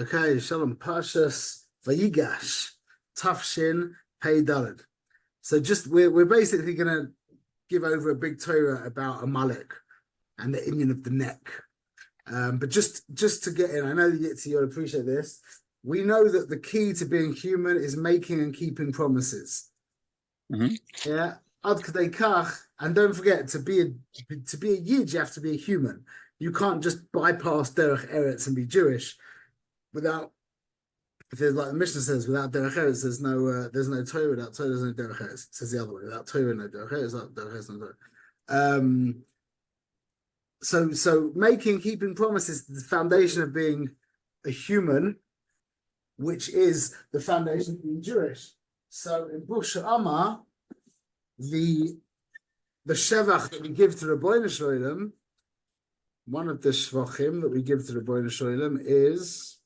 Okay, Shalom. Parshas Vayigash, Tafshin Pei Daled. So we're basically going to give over a big Torah about Amalek and the Indian of the neck. But just to get in, I know Yitzi, you'll appreciate this. We know that the key to being human is making and keeping promises. Mm-hmm. Yeah, Ad Kadei Kach, and don't forget to be a Yid, you have to be a human. You can't just bypass Derech Eretz and be Jewish without. If there's like the Mishnah says, without Derech Eretz, there's no Torah. Without Torah, there's no Derech Eretz. It says the other way. Without Torah, no Derech Eretz. Without Derech Eretz, no Torah. So keeping promises is the foundation of being a human, which is the foundation of being Jewish. So in Bush Amma, the shevach that we give to the Ribbono Shel Olam, one of the shvachim that we give to the Ribbono Shel Olam is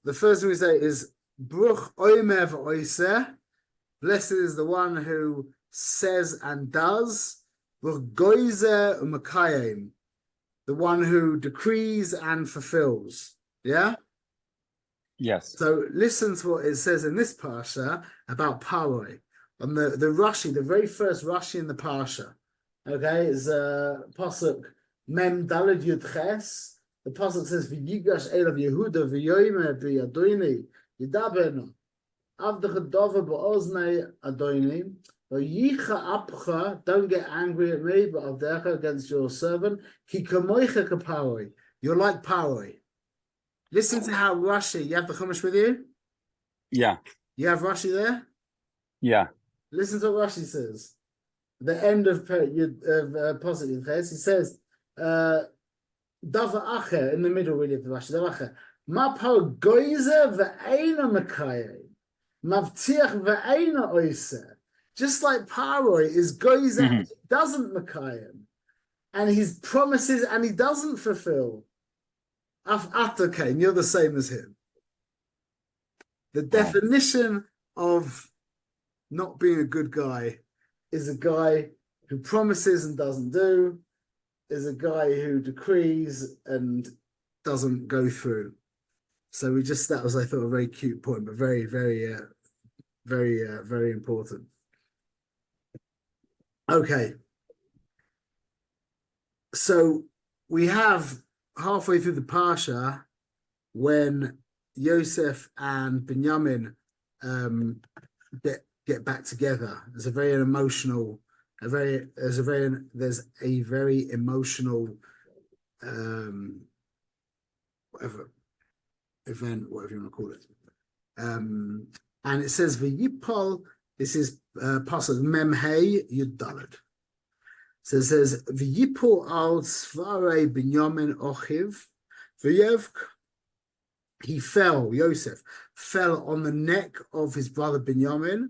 the first thing we say is Bruch Omer v'Oiseh. Blessed is the one who says and does. Bruch Goizer u'Makayim, the one who decrees and fulfills. Yeah? Yes. So listen to what it says in this parsha about Paroi. On the Rashi, the very first Rashi in the parsha. Okay, is pasuk Mem Daled Yud Ches. The pasuk says, "Vigigash elav Yehuda v'yoymer v'yadoini yidabenu avdach dova ba'oznei adoini v'yicha apcha." Don't get angry at me, but avdecha against your servant. Ki kamoicha kaparoi. You're like Paroi. Listen to how Rashi. You have the Chumash with you? Yeah. You have Rashi there? Yeah. Listen to what Rashi says. The end of pasuk Yud Ches. He says. Dava acher in the middle, really, of the Rashi. Dava acher. Ma par goizer ve'eina mekayim, mavtiach ve'eina oiser. Just like Paroi is goizer, doesn't mekayim, and his promises and he doesn't fulfill. Af atakein, you're the same as him. The definition of not being a good guy is a guy who promises and doesn't do. Is a guy who decrees and doesn't go through. So that was, I thought, a very cute point, but very, very, very important. Okay. So we have halfway through the Parsha when Yosef and Binyamin get back together. There's a very emotional there's a very emotional whatever you want to call it. And it says V'yipol, this is pasuk Mem Hey Yud Daled. So it says V'yipol al Tzvarei Binyamin Ochiv V'yevk. Yosef fell on the neck of his brother Binyamin,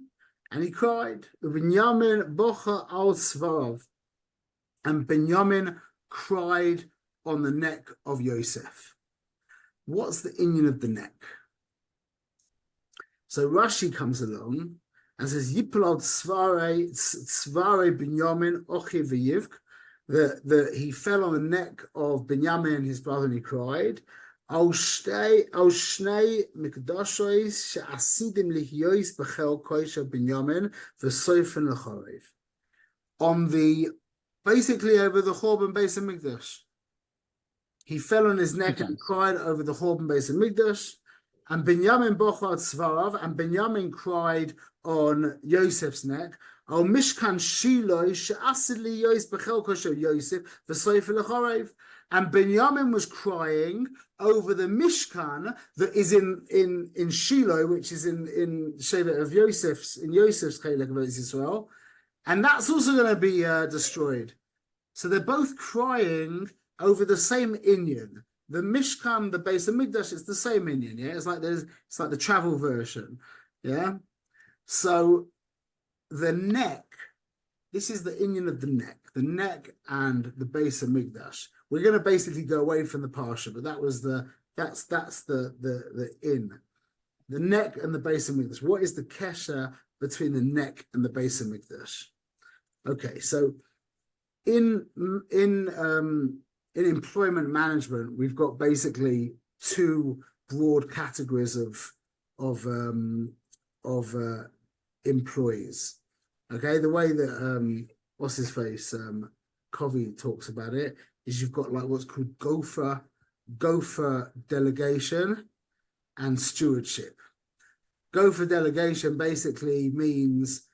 and he cried. Binyamin bocha al tzvarav, and Binyamin cried on the neck of Yosef. What's the inyan of the neck? So Rashi comes along and says, Yipol al tzvarei Binyamin ochi v'yivk, that he fell on the neck of Binyamin, his brother, and he cried. On basically over the Chorban Beis Hamikdash. He fell on his neck and cried over the Chorban Beis Hamikdash, and Binyamin bocha tzvarav, and Binyamin cried on Yosef's neck. Al Mishkan Shiloi she'asid li Yosef b'chelko shel Yosef v'soifer lechorev. And Binyamin was crying over the Mishkan that is in Shiloh, which is in Shevet of Yosef's Chelek of Israel, and that's also going to be destroyed. So they're both crying over the same inyan. The Mishkan, the Beis Hamikdash, it's the same inyan. Yeah, it's like the travel version. Yeah, so the neck. This is the inyan of the neck and the Beis Hamikdash. We're going to basically go away from the parsha, but that's the in. The neck and the Beis Hamikdash. What is the kesher between the neck and the Beis Hamikdash? Okay, so in employment management, we've got basically two broad categories of employees. Okay, the way that what's his face Covey talks about it is you've got like what's called gopher delegation and stewardship. Gopher delegation basically means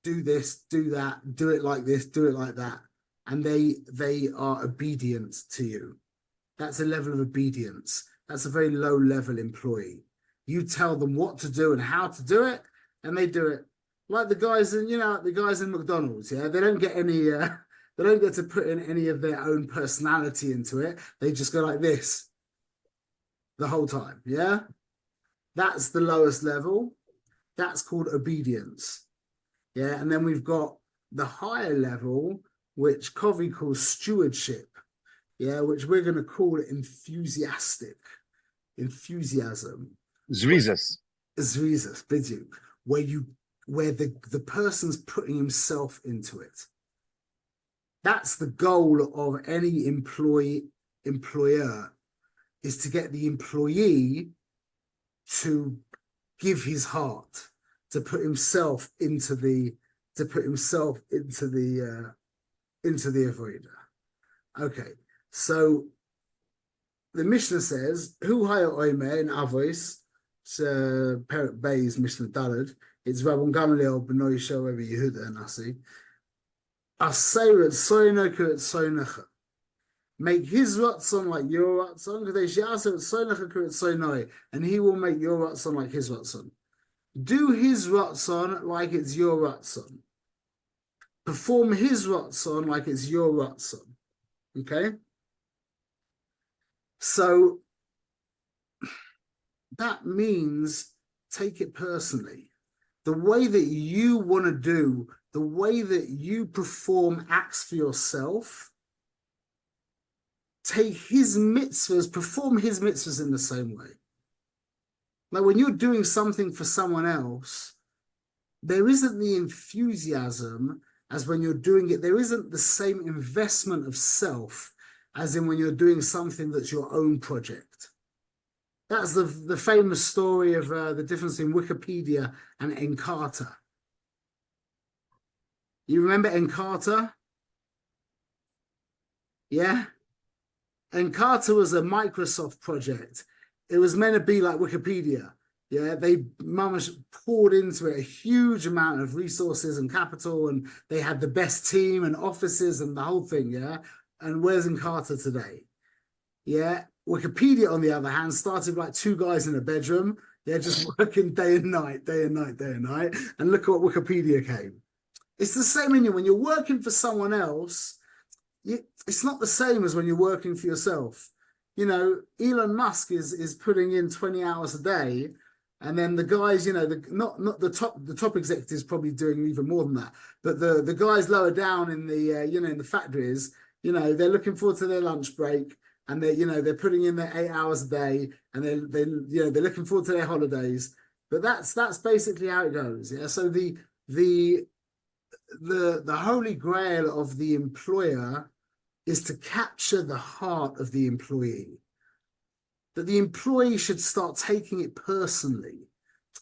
do this, do that, do it like this, do it like that, and they are obedient to you. That's a level of obedience. That's a very low level employee. You tell them what to do and how to do it, and they do it. Like the guys in McDonald's, yeah, they don't get any they don't get to put in any of their own personality into it. They just go like this the whole time, yeah? That's the lowest level. That's called obedience. Yeah, and then we've got the higher level, which Covey calls stewardship. Yeah, which we're going to call it enthusiasm. Zrizas. Zrizas, biduk, where the person's putting himself into it. That's the goal of any employer, is to get the employee to give his heart, to put himself into the avodah. Okay, so the Mishnah says, "Hu haya oimer in Avos." It's Perek Bay's Mishnah Daled. It's Rabban Gamliel b'noi Shel Rabbi Yehuda Nasi. Aseret soina k'et soinacha. Make his ratzon like your ratzon, and he will make your ratzon like his ratzon. Do his ratzon like it's your ratzon. Perform his ratzon like it's your ratzon. Okay? So that means take it personally. The way that you want to do, the way that you perform acts for yourself, take his mitzvahs, perform his mitzvahs in the same way. Like when you're doing something for someone else, there isn't the enthusiasm as when you're doing it. There isn't the same investment of self as in when you're doing something that's your own project. That's the famous story of the difference in Wikipedia and Encarta. You remember Encarta? Yeah? Encarta was a Microsoft project. It was meant to be like Wikipedia. Yeah, they poured into it a huge amount of resources and capital, and they had the best team and offices and the whole thing, yeah? And where's Encarta today? Yeah, Wikipedia, on the other hand, started like two guys in a bedroom, yeah, just working day and night, day and night, day and night, and look at what Wikipedia came. It's the same when you're working for someone else, it's not the same as when you're working for yourself. You know, Elon Musk is putting in 20 hours a day, and then the guys, you know, not the top executives probably doing even more than that, but the guys lower down in the in the factories, you know, they're looking forward to their lunch break, and they're putting in their 8 hours a day, and they're looking forward to their holidays. But that's basically how it goes. Yeah. So the holy grail of the employer is to capture the heart of the employee. That the employee should start taking it personally.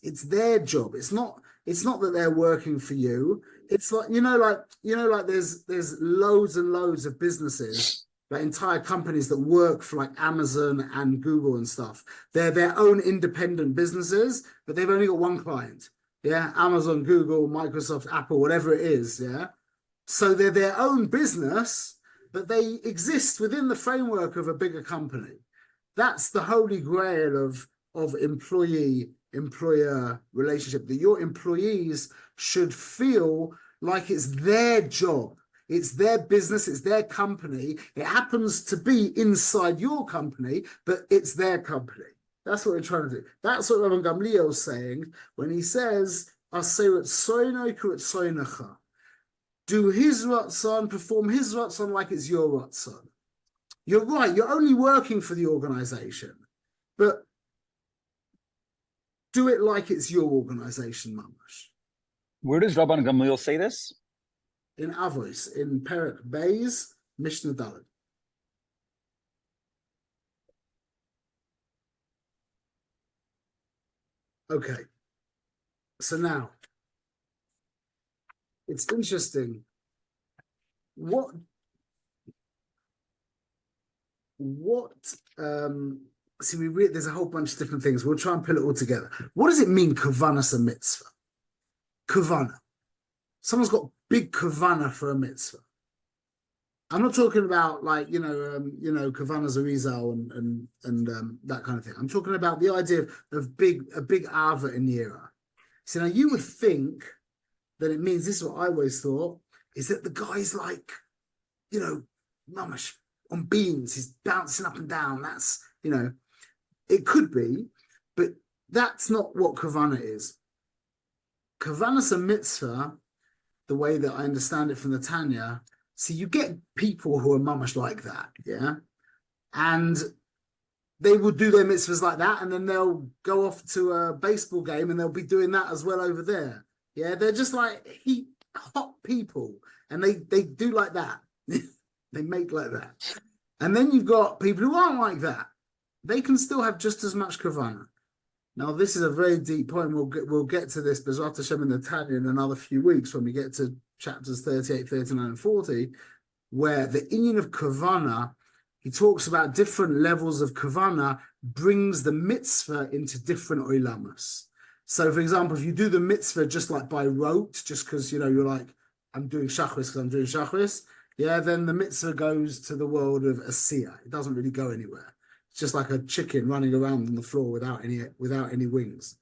It's their job. It's not that they're working for you. It's like there's loads and loads of businesses, like entire companies that work for like Amazon and Google and stuff. They're their own independent businesses, but they've only got one client. Yeah, Amazon, Google, Microsoft, Apple, whatever it is. Yeah, so they're their own business, but they exist within the framework of a bigger company. That's the holy grail of employee-employer relationship, that your employees should feel like it's their job, it's their business, it's their company. It happens to be inside your company, but it's their company. That's what we're trying to do. That's what Rabban Gamliel is saying when he says, do his ratzon, perform his ratzon like it's your ratzon. You're right, you're only working for the organization, but do it like it's your organization, mamash. Where does Rabban Gamliel say this? in Avos, in Perek Beis, Mishnah Daled. Okay, so now it's interesting. What see, there's a whole bunch of different things. We'll try and pull it all together. What does it mean, kavanas a mitzvah? Kavana. Someone's got big kavana for a mitzvah. I'm not talking about like kavanas arizal and that kind of thing. I'm talking about the idea of a big ava in the era. So now you would think that it means, this is what I always thought, is that the guy's like, mamash on beans, he's bouncing up and down. That's, it could be, but that's not what kavana is. Kavanas a mitzvah, the way that I understand it from the Tanya, see, you get people who are mamash like that, yeah? And they will do their mitzvahs like that, and then they'll go off to a baseball game and they'll be doing that as well over there. Yeah, they're just like hot people, and they do like that. They make like that. And then you've got people who aren't like that. They can still have just as much kavanah. Now, this is a very deep point. We'll get to this, B'ezrat Hashem, in the Tanya in another few weeks when we get to chapters 38, 39, and 40, where the inyan of kavanah, he talks about different levels of kavanah, brings the mitzvah into different olamas. So, for example, if you do the mitzvah just like by rote, just because, you're like, I'm doing shachris because I'm doing shachris, yeah, then the mitzvah goes to the world of asiyah. It doesn't really go anywhere. It's just like a chicken running around on the floor without any wings.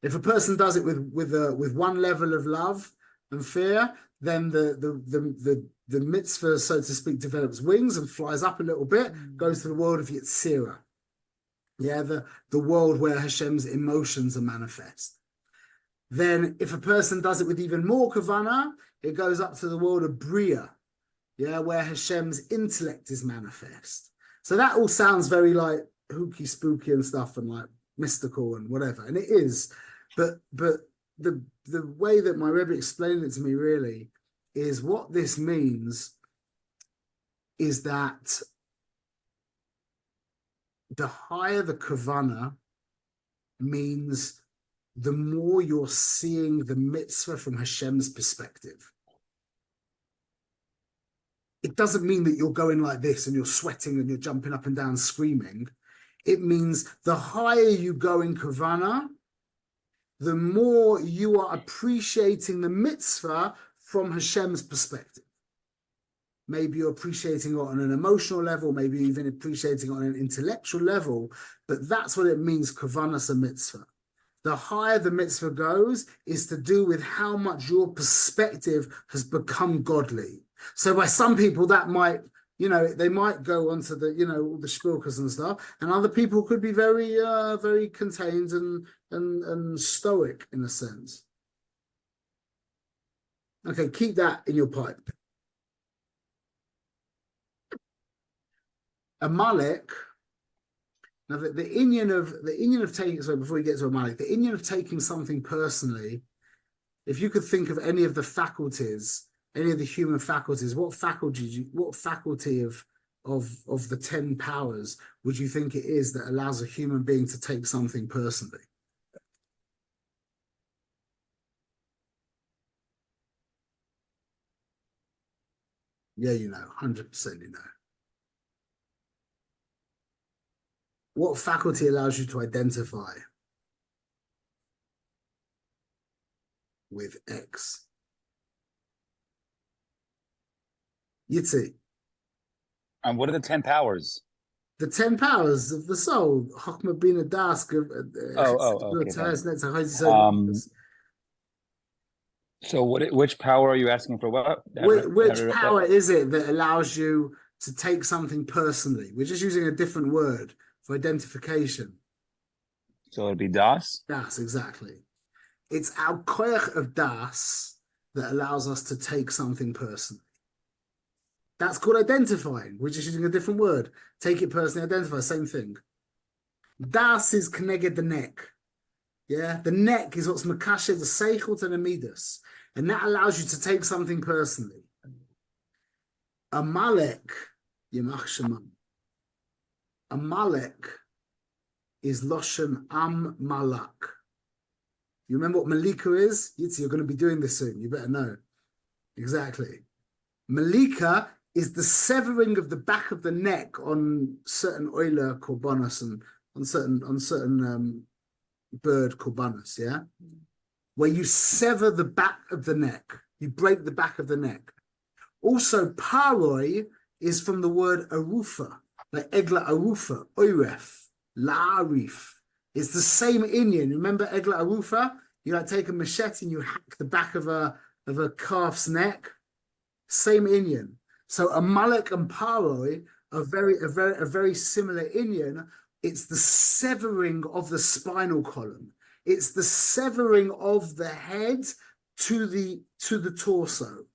If a person does it with one level of love and fear, then the mitzvah, so to speak, develops wings and flies up a little bit, goes to the world of Yetzirah. Yeah, the world where Hashem's emotions are manifest. Then if a person does it with even more kavanah, it goes up to the world of Bria, yeah, where Hashem's intellect is manifest. So that all sounds very like hooky spooky and stuff and like mystical and whatever, and it is. But the way that my Rebbe explained it to me really is what this means is that the higher the kavanah means the more you're seeing the mitzvah from Hashem's perspective. It doesn't mean that you're going like this and you're sweating and you're jumping up and down screaming. It means the higher you go in kavanah, the more you are appreciating the mitzvah from Hashem's perspective. Maybe you're appreciating it on an emotional level, maybe even appreciating it on an intellectual level, but that's what it means, kavanah's a mitzvah. The higher the mitzvah goes is to do with how much your perspective has become godly. So by some people that might, they might go onto the, all the shpilkas and stuff, and other people could be very, very contained and stoic in a sense. Okay, keep that in your pipe. A Malek. Now the inyan of taking, so before we get to a Malek, the inyan of taking something personally, if you could think of any of the faculties, any of the human faculties, what faculty of the 10 powers would you think it is that allows a human being to take something personally? Yeah, 100% What faculty allows you to identify with X? Yitzi. And what are the 10 powers? The 10 powers of the soul. Chokmah, Bina, Das. So which power are you asking for? What? Which power is it that allows you to take something personally? We're just using a different word for identification. So it'd be Das? Das, exactly. It's our koyach of Das that allows us to take something personally. That's called identifying. We're just using a different word. Take it personally, identify, same thing. Das is connected the neck. Yeah, the neck is what's makashe, the seichel to the midas. And that allows you to take something personally. Amalek, Yemach Shemam. Amalek is Loshen Am Malak. You remember what Malika is? Yitzi, you're going to be doing this soon. You better know. Exactly. Malika is the severing of the back of the neck on certain oiler korbanos and on certain bird korbanos, yeah? Where you sever the back of the neck. You break the back of the neck. Also, paroi is from the word arufa, like egla arufa, oiref, la'arif. It's the same Indian. Remember egla arufa? You like take a machete and you hack the back of a calf's neck. Same Indian. So Amalek and paroi are very similar Indian. It's the severing of the spinal column. It's the severing of the head to the torso.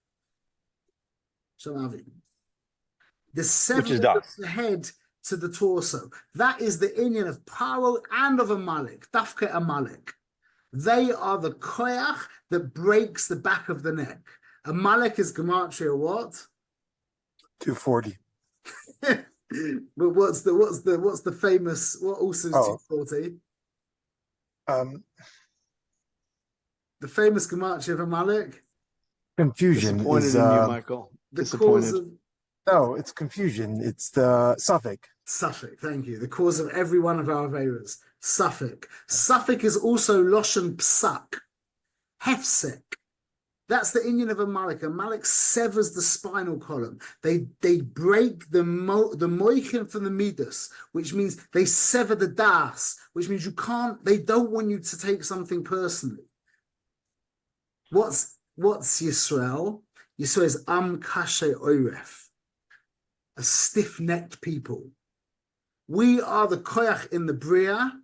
The severing of the head to the torso. That is the Indian of Paro and of Amalek. Dafke Amalek. They are the koyach that breaks the back of the neck. Amalek is gematria what? 240. But what's the famous? What also is 240? The famous gematria of Amalek. Confusion. Disappointed is in you, Michael. Disappointed. No, it's confusion. It's the suffix. Suffix, thank you. The cause of every one of our Averas. Suffix. Suffix is also Loshen Psak. Hefsek. That's the Indian of Amalek. Amalek severs the spinal column. They break the moichin from the midas, which means they sever the das, which means they don't want you to take something personally. What's Yisrael? Yisrael is kashe oiref, a stiff-necked people. We are the koyach in the bria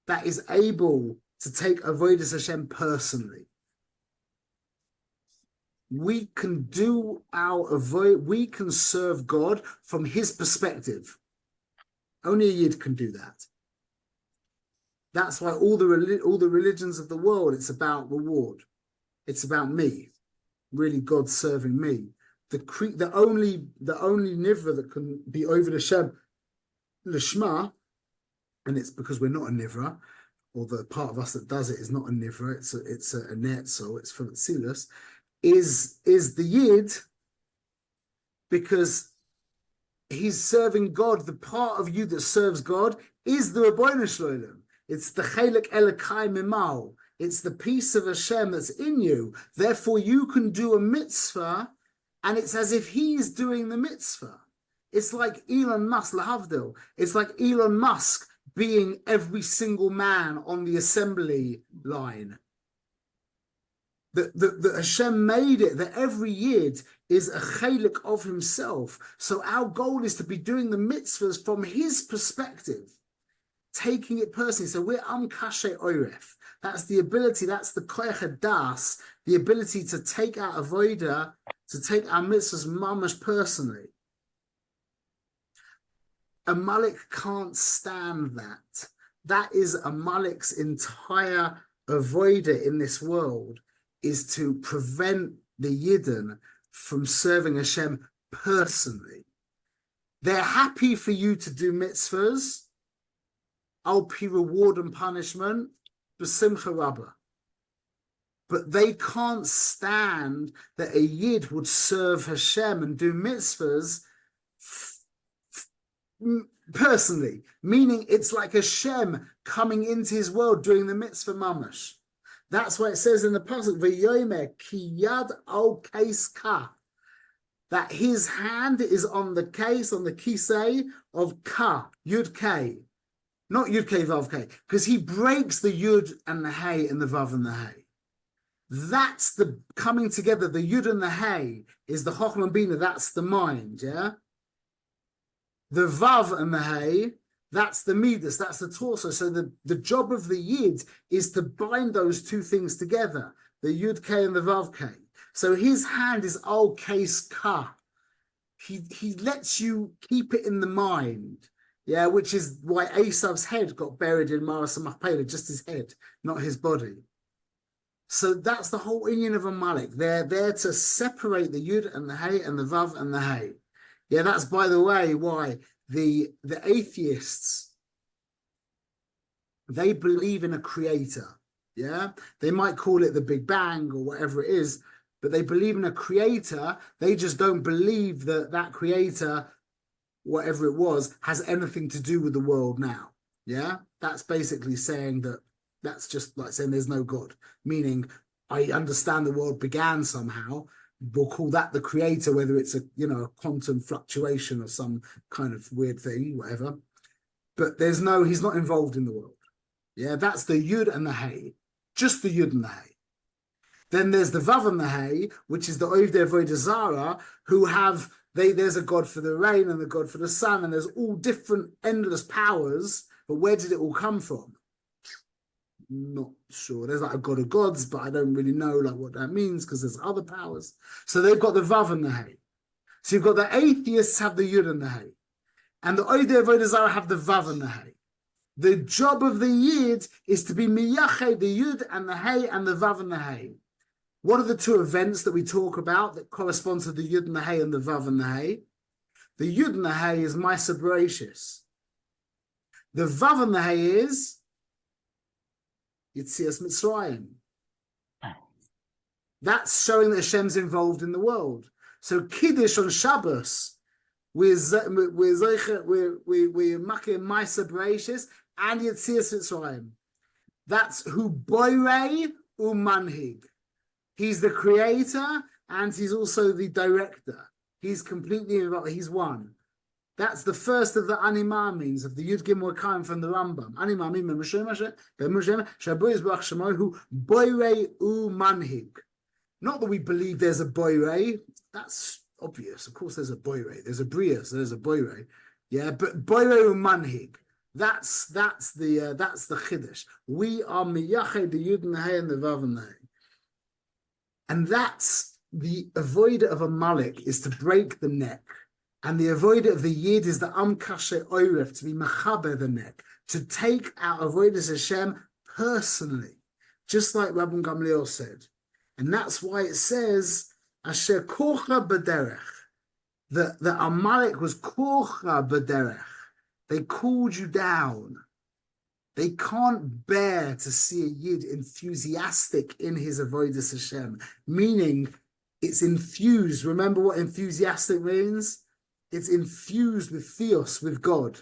that is able to take avodas Hashem personally. We can do we can serve God from His perspective. Only a Yid can do that. That's why all the religions of the world, it's about reward. It's about me, really God serving me. The only nivra that can be over the Shem Lishma, and it's because we're not a nivra, or the part of us that does it is not a nivra. It's a net, so it's from Tzilus. Is the Yid, because he's serving God. The part of you that serves God is the Rabbeinu Shloim. It's the Chelek Elokai Mimal. It's the piece of Hashem that's in you. Therefore, you can do a mitzvah, and it's as if he's doing the mitzvah. It's like Elon Musk, lahavdil. It's like Elon Musk being every single man on the assembly line. That Hashem made it, that every Yid is a chalik of himself. So our goal is to be doing the mitzvahs from his perspective, taking it personally. So we're kashe oiref. That's the ability, that's the koyach das, the ability to take our avoda, to take our mitzvahs mamash personally. Amalek can't stand that. That is Amalek's entire avoda in this world, is to prevent the Yidden from serving Hashem personally. They're happy for you to do mitzvahs, al pi reward and punishment, b'simcha rabbah. But they can't stand that a Yid would serve Hashem and do mitzvahs personally, meaning it's like Hashem coming into his world doing the mitzvah mamash. That's why it says in the pasuk, "V'yomer ki yad al case ka," that his hand is on the case, on the kisei of ka, yud k, not yud k vav k, because he breaks the yud and the hay and the vav and the hay. That's the coming together. The yud and the hay is the chokhmah bina. That's the mind, yeah. The vav and the hay, that's the midas, that's the torso. So the job of the Yid is to bind those two things together, the Yud K and the Vav K. So his hand is al case ka. He lets you keep it in the mind, yeah, which is why Esav's head got buried in Maras Machpelah, just his head, not his body. So that's the whole inyan of Amalek. They're there to separate the Yud and the Hey and the Vav and the Hey. Yeah, that's, by the way, why the atheists, they believe in a creator. Yeah, they might call it the Big Bang or whatever it is, but they believe in a creator. They just don't believe that that creator, whatever it was, has anything to do with the world now. Yeah, that's basically saying that that's just like saying there's no God, meaning I understand the world began somehow. We'll call that the creator, whether it's a a quantum fluctuation or some kind of weird thing, whatever. But there's no, he's not involved in the world. Yeah, that's the Yud and the Hey, just the Yud and the Hey. Then there's the Vav and the Hey, which is the Ovdei Avodah Zara, who have there's a God for the rain and the God for the sun, and there's all different endless powers. But where did it all come from? Not sure. There's like a God of gods, but I don't really know like what that means because there's other powers. So they've got the Vav and the Hey. So you've got the atheists have the Yud and the Hey, and the Ovdei Avodah Zara have the Vav and the Hey. The job of the Yid is to be miyached the Yud and the Hey and the Vav and the Hey. What are the two events that we talk about that correspond to the Yud and the Hey and the Vav and the Hey? The Yud and the Hey is Ma'aser Bereishis. The Vav and the Hey is Yetzias Mitzrayim. That's showing that Hashem's involved in the world. So Kiddush on Shabbos, we're making Ma'aser Bereishis and Yetzias Mitzrayim. That's who Boirei umanhig. He's the creator and he's also the director. He's completely involved. He's one. That's the first of the animamins of the Yud Gimel Kaim from the Rambam. Animamim hu boirei umanhig. Not that we believe there's a boirei. That's obvious. Of course, there's a boirei. There's a bria, so there's a boirei. Yeah, but boirei umanhig. That's the chiddush. We are miyached the Yud and the Hey and the Vav and the Hey. And that's the avoider of Amalek is to break the neck. And the avoider of the Yid is the Amkashe Oiref, to be Machaber the neck, to take out avoiders Hashem personally, just like Rabbi Gamliel said. And that's why it says, Asher Korcha B'derech, that Amalek was Korcha B'derech. They called you down. They can't bear to see a Yid enthusiastic in his avodas Hashem, meaning it's infused. Remember what enthusiastic means? It's infused with theos, with God.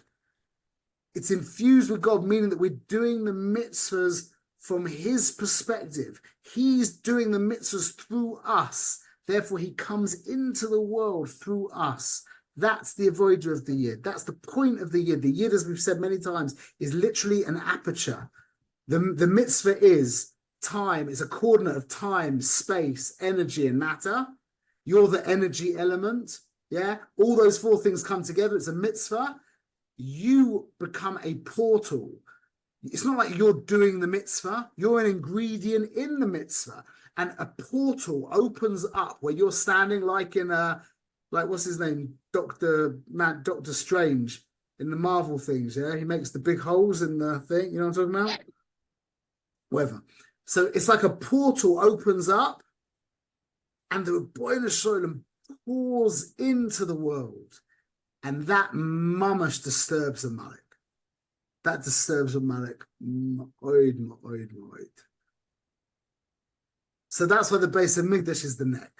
It's infused with God, meaning that we're doing the mitzvahs from his perspective. He's doing the mitzvahs through us. Therefore, he comes into the world through us. That's the avoider of the Yid. That's the point of the Yid. The Yid, as we've said many times, is literally an aperture. The mitzvah is time. It's a coordinate of time, space, energy, and matter. You're the energy element. Yeah? All those four things come together. It's a mitzvah. You become a portal. It's not like you're doing the mitzvah. You're an ingredient in the mitzvah. And a portal opens up where you're standing like in a, like what's his name? Doctor Strange in the Marvel things, yeah? He makes the big holes in the thing, you know what I'm talking about? Whatever. So it's like a portal opens up and the Rebbeinu Sholem pours into the world. And that mamash disturbs Amalek. That disturbs Amalek. So that's why the base of Migdash is the neck.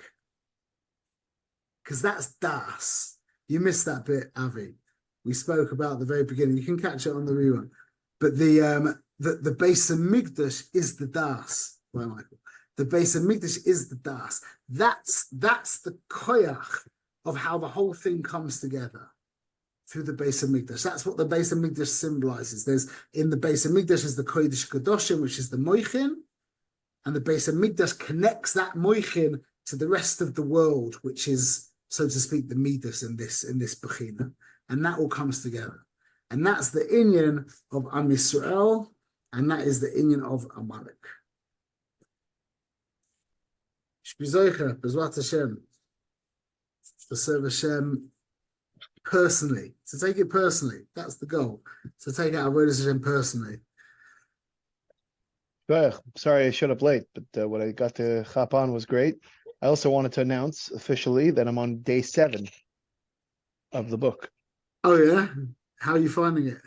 Because that's Das. You missed that bit, Avi. We spoke about the very beginning. You can catch it on the rerun. But the base of Migdash is the Das. Well, Michael. The base of Migdash is the Das. That's the koyach of how the whole thing comes together through the base of Migdash. That's what the base of Migdash symbolizes. There's in the base of Migdash is the Kodesh Kadoshim, which is the Moichin, and the base of Migdash connects that Moichin to the rest of the world, which is, so to speak, the Midas in this Bechina. And that all comes together. And that's the inyan of Am Yisrael, and that is the inyan of Amalek. Shbizoicha, Bezrat Hashem, to serve Hashem personally, to take it personally. That's the goal. To take out Avodas Hashem personally. Sorry I showed up late, but what I got to hop on was great. I also wanted to announce officially that I'm on day 7 of the book. Oh yeah, how are you finding it?